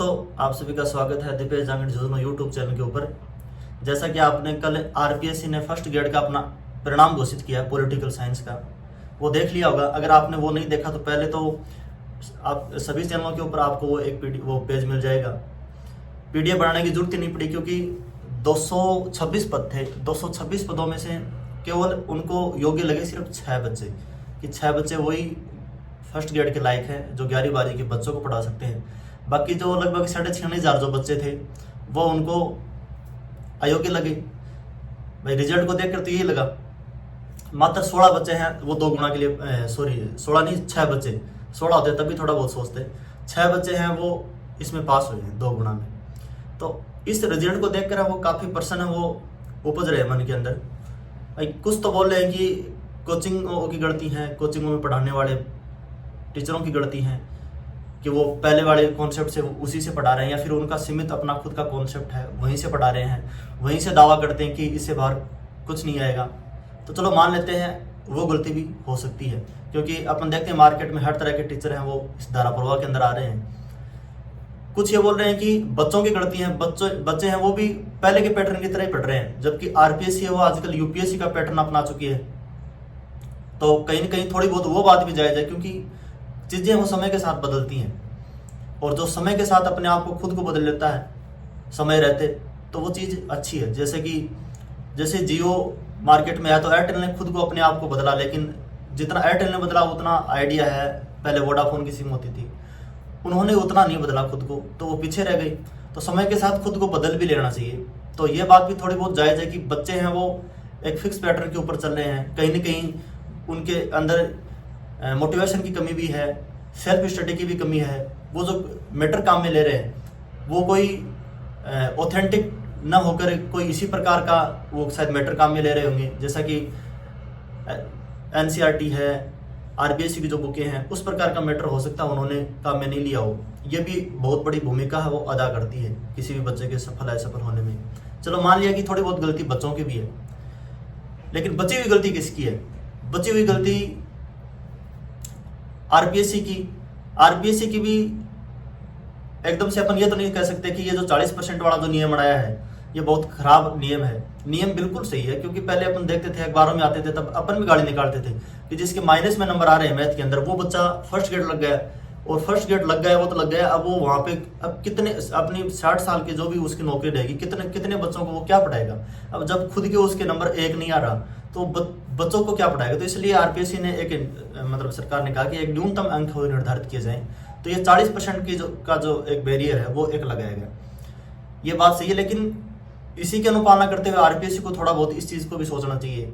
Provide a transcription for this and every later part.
तो आप सभी का स्वागत है दिपेश जांगड़ झुंझुनू यूट्यूब चैनल के ऊपर। जैसा कि आपने कल आरपीएससी ने फर्स्ट ग्रेड का अपना परिणाम घोषित किया पॉलिटिकल साइंस का, वो देख लिया होगा। अगर आपने वो नहीं देखा तो पहले तो आप सभी चैनलों के ऊपर आपको वो पेज मिल जाएगा। पीडीएफ बनाने की जरूरत ही नहीं पड़ी क्योंकि 226 पद थे। 226 पदों में से केवल उनको योग्य लगे सिर्फ 6 बच्चे, कि 6 बच्चे वही फर्स्ट ग्रेड के लायक हैं जो 11वीं 12वीं के बच्चों को पढ़ा सकते हैं। बाकी जो लगभग 6,500 जो बच्चे थे वो उनको अयोग्य लगे। भाई रिजल्ट को देखकर तो यही लगा। मात्र 16 बच्चे हैं वो 2 गुना के लिए, सॉरी 16 नहीं 6 बच्चे, 16 होते तभी थोड़ा बहुत सोचते। 6 बच्चे हैं वो इसमें पास हुए हैं 2 गुना में। तो इस रिजल्ट को देखकर वो काफ़ी प्रसन्न वो उपज रहे मन के अंदर। भाई कुछ तो बोल रहे हैं कि कोचिंगों की गलती है, कोचिंगों में पढ़ाने वाले टीचरों की गलती है कि वो पहले वाले कॉन्सेप्ट से उसी से पढ़ा रहे हैं, या फिर उनका सीमित अपना खुद का कॉन्सेप्ट है वहीं से पढ़ा रहे हैं, वहीं से दावा करते हैं कि इससे बाहर कुछ नहीं आएगा। तो चलो मान लेते हैं वो गलती भी हो सकती है, क्योंकि अपन देखते हैं मार्केट में हर तरह के टीचर हैं वो इस धारा प्रवाह के अंदर आ रहे हैं। कुछ ये बोल रहे हैं कि बच्चों की गलती है, बच्चे हैं वो भी पहले के पैटर्न की तरह ही पढ़ रहे हैं, जबकि आरपीएससी है वो आजकल यूपीएससी का पैटर्न अपना चुकी है। तो कहीं ना कहीं थोड़ी बहुत वो बात भी जायज है, क्योंकि चीज़ें वो समय के साथ बदलती हैं, और जो समय के साथ अपने आप को खुद को बदल लेता है समय रहते, तो वो चीज़ अच्छी है। जैसे जियो मार्केट में आया तो एयरटेल ने खुद को अपने आप को बदला, लेकिन जितना एयरटेल ने बदला उतना आइडिया है, पहले वोडाफोन की सिम होती थी, उन्होंने उतना नहीं बदला खुद को, तो वो पीछे रह गई। तो समय के साथ खुद को बदल भी लेना चाहिए। तो ये बात भी थोड़ी बहुत जायज़ है कि बच्चे हैं वो एक फिक्स पैटर्न के ऊपर चल रहे हैं, कहीं ना कहीं उनके अंदर मोटिवेशन की कमी भी है, सेल्फ स्टडी की भी कमी है। वो जो मैटर काम में ले रहे हैं वो कोई ऑथेंटिक न होकर कोई इसी प्रकार का वो शायद मैटर काम में ले रहे होंगे, जैसा कि एनसीईआरटी है, आरबीएससी की जो बुकें हैं उस प्रकार का मैटर हो सकता है उन्होंने काम में नहीं लिया हो। ये भी बहुत बड़ी भूमिका है वो अदा करती है किसी भी बच्चे के सफल असफल होने में। चलो मान लिया कि थोड़ी बहुत गलती बच्चों की भी है, लेकिन बची हुई गलती किसकी है? बची हुई गलती आरपीएससी की भी एकदम से अपन ये तो नहीं कह सकते कि ये जो 40% वाला जो नियम बनाया है ये बहुत खराब नियम है। नियम बिल्कुल सही है, क्योंकि पहले अपन देखते थे अखबारों में आते थे तब अपन भी गाली निकालते थे कि जिसके माइनस में नंबर आ रहे हैं मैथ के अंदर वो बच्चा फर्स्ट ग्रेड लग गया, और फर्स्ट ग्रेड लग गया वो तो लग गया। अब वो वहाँ पे अब कितने अपनी 60 साल के जो भी उसकी नौकरी रहेगी, कितने बच्चों को वो क्या पढ़ाएगा? अब जब खुद के उसके नंबर 1 नहीं आ रहा तो बच्चों को क्या पढ़ाएगा? तो इसलिए आरपीएससी ने मतलब सरकार ने कहा कि एक न्यूनतम अंक निर्धारित किए जाएं। तो ये 40% की जो एक बैरियर है वो एक लगाया गया। ये बात सही है, लेकिन इसी की अनुपालना करते हुए आरपीएससी को थोड़ा बहुत इस चीज़ को भी सोचना चाहिए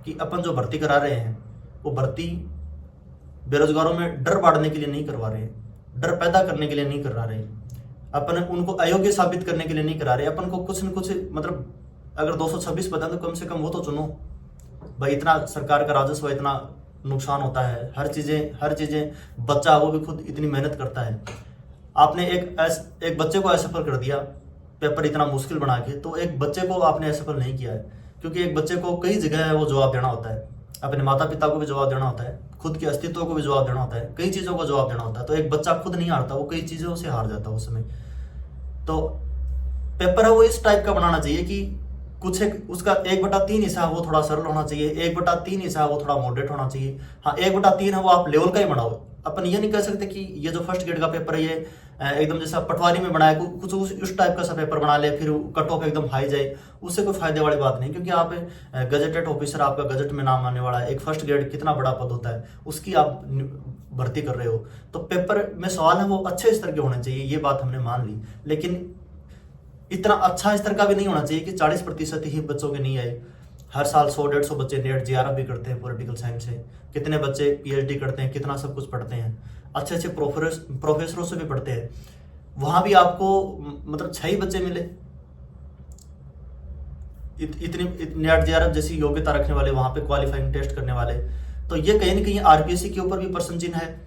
कि अपन जो भर्ती करा रहे हैं वो भर्ती बेरोजगारों में डर बांटने के लिए नहीं करवा रहे हैं, डर पैदा करने के लिए नहीं करवा रहे हैं, अपन उनको अयोग्य साबित करने के लिए नहीं करा रहे। अपन को कुछ न कुछ मतलब अगर 226 पद तो कम से कम वो तो चुनो भाई। इतना सरकार का राजस्व इतना नुकसान होता है, हर चीजें बच्चा वो भी खुद इतनी मेहनत करता है। आपने एक बच्चे को असफल कर दिया पेपर इतना मुश्किल बना के, तो एक बच्चे को आपने असफल नहीं किया है, क्योंकि एक बच्चे को कई जगह है वो जवाब देना होता है, अपने माता पिता को भी जवाब देना होता है, खुद के अस्तित्व को भी जवाब देना होता है, कई चीज़ों को जवाब देना होता है। तो एक बच्चा खुद नहीं हारता, वो कई चीज़ों से हार जाता है उस समय। तो पेपर है वो इस टाइप का बनाना चाहिए कि कुछ एक उसका 1/3 हिस्सा वो थोड़ा सरल होना चाहिए, 1/3 हिस्सा वो थोड़ा मॉडरेट होना चाहिए। हाँ 1/3 है वो आप लेवल का ही बनाओ। अपन ये नहीं कह सकते कि ये जो फर्स्ट ग्रेड का पेपर है ये एकदम जैसा पटवारी में बनाया कुछ उस टाइप का सा पेपर बना ले, फिर कट ऑफ एकदम हाई जाए, उससे कोई फायदे वाली बात नहीं। क्योंकि आप गजेटेड ऑफिसर, आपका गजट में नाम आने वाला है, एक फर्स्ट ग्रेड कितना बड़ा पद होता है उसकी आप भर्ती कर रहे हो। तो पेपर में सवाल है वो अच्छे स्तर के होने चाहिए, ये बात हमने मान ली, लेकिन इतना अच्छा स्तर का भी नहीं होना चाहिए कि 40% ही बच्चों के नहीं आए। हर साल 100-150 बच्चे नेट जेआरएफ भी करते हैं पॉलिटिकल साइंस से, कितने बच्चे पीएचडी करते हैं, कितना सब कुछ पढ़ते हैं, अच्छे प्रोफेसरों से भी पढ़ते हैं। वहां भी आपको मतलब 6 ही बच्चे मिले इतनी नेट जेआरएफ जैसी योग्यता रखने वाले, वहां पे क्वालिफाइंग टेस्ट करने वाले। तो ये कहीं ना कहीं आरपीएससी के ऊपर भी प्रश्न चिन्ह है,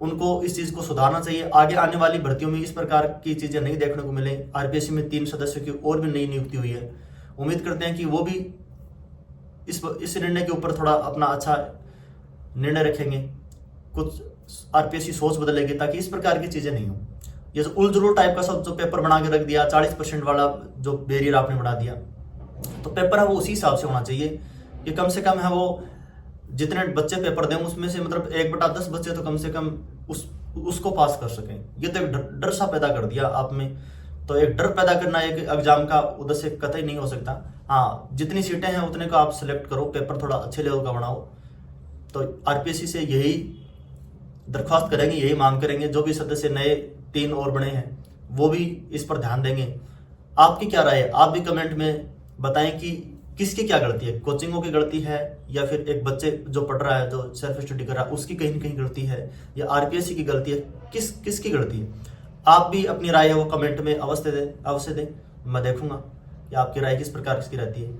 उनको इस चीज को सुधारना चाहिए। आगे आने वाली भर्तियों में इस प्रकार की चीजें नहीं देखने को मिले। आरपीएससी में 3 सदस्यों की और भी नई नियुक्ति हुई है, उम्मीद करते हैं कि वो भी इस निर्णय के ऊपर थोड़ा अपना अच्छा निर्णय रखेंगे, कुछ आरपीएससी सोच बदलेगी ताकि इस प्रकार की चीजें नहीं हो। ये जो उलझुल टाइप का सब जो पेपर बना के रख दिया, 40% वाला जो बैरियर आपने बना दिया, तो पेपर है वो उसी हिसाब से होना चाहिए कि कम से कम है वो जितने बच्चे पेपर दें उसमें से मतलब 1/10 बच्चे तो कम से कम उसको पास कर सकें। ये तो एक डर सा पैदा कर दिया आप में। तो एक डर पैदा करना एक एग्जाम का उद्देश्य कतई नहीं हो सकता। हाँ, जितनी सीटें हैं उतने को आप सिलेक्ट करो, पेपर थोड़ा अच्छे लेवल का बनाओ। तो आरपीएससी से यही दरख्वास्त करेंगे, यही मांग करेंगे। जो भी सदस्य नए 3 और बने हैं वो भी इस पर ध्यान देंगे। आपकी क्या राय है? आप भी कमेंट में बताएं कि किसकी क्या गलती है, कोचिंगों की गलती है या फिर एक बच्चे जो पढ़ रहा है, जो सेल्फ स्टडी कर रहा है, उसकी कहीं ना कहीं गलती है, या आरपीएससी की गलती है, किसकी गलती है? आप भी अपनी राय है वो कमेंट में अवश्य दें। मैं देखूंगा कि आपकी राय किस प्रकार की रहती है।